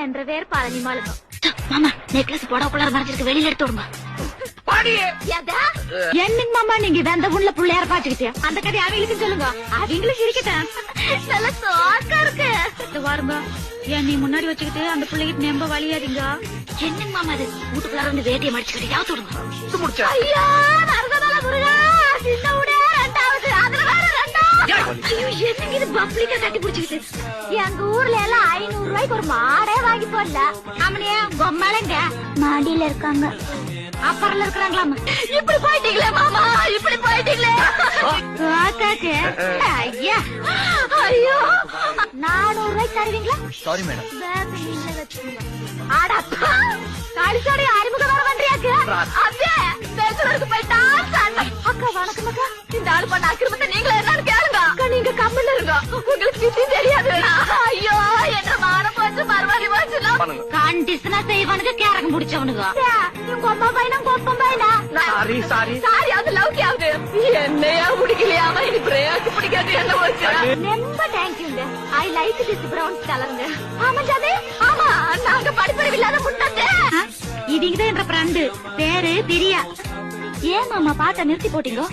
என்ற பேர் பழனி மாலுங்க. மாமா நெக்லஸ் புடவைக்குள்ளார மறைச்சிருக்கு, வெளியில எடுத்து விடுங்க. என்னங்க மாமா நீங்க வெந்த புள்ள புள்ளையார பாத்துக்கிட்டே அந்த கதை அவங்களுக்கு சொல்லுங்க, அவங்களுக்கு இருக்கட்டும். நல்ல சோக்கா இருக்கு வாருங்க. ஏன் நீ முன்னாடி வச்சுக்கிட்டு அந்த பிள்ளைகிட்ட நம்ப வழியாதீங்க. என்னங்க மாமா அது வீட்டுக்குள்ளார வந்து வேட்டியை மடிச்சுக்கிட்டு யாவது விடுங்க. ஐயா நரகதல முருகா, சின்ன விட ரெண்டாவது அதுல வேற ரெண்டாவது. ஐயோ என்னங்க இது பப்ளிக்கா கட்டி பிடிச்சிக்கிட்டு. எங்க ஊர்ல எல்லாம் 500 ரூபாய்க்கு ஒரு மாடே வாங்கி போடல. அம்மனியா பொம்மாலங்க மாடியில இருக்காங்க, அப்புறம் இருக்கிறாங்களாமா. இப்படி போயிட்டீங்களே மாமா, இப்படி போயிட்டீங்களே. ஐயா ஐயோ 400 ரூபாய்க்கு தருவீங்களா? Sorry madam. ஆடப்பா காலிசோட அறிமுக வர பண்றியாக்கு. அப்படியே பேசுறதுக்கு போயிட்டா. அக்கா வணக்கம் அக்கா. இந்த ஆளு பண்ண அக்கிரமத்தை நீங்களே என்னன்னு கேளுங்க. அக்கா நீங்க கம்மல இருங்க, உங்களுக்கு விஷயம் தெரியாது. ஐயோ என்ன மானம் போச்சு, மறுபடி போச்சு. கண்டிஷனா செய்வானுங்க, கேரகம் முடிச்சவனுங்க. உங்க அம்மா பையனா கோப்பம் பையனா? சாரி சாரி அது லவ்க்கி ஆகுது. என்னையா பிடிக்கலையாமா, இது பிரேக் பிடிக்காது. என்ன போச்சு ரொம்ப தேங்க்யூங்க. ஐ லைக் திஸ் பிரவுன் கலருங்க. ஆமா ஜாதே, ஆமா நாங்க படிப்பறிவு இல்லாத முட்டாதே. இவங்க தான் என்ற ஃப்ரெண்டு, பேரு பிரியா. ஏன் மாமா பாட்ட நிறுத்தி போட்டீங்க?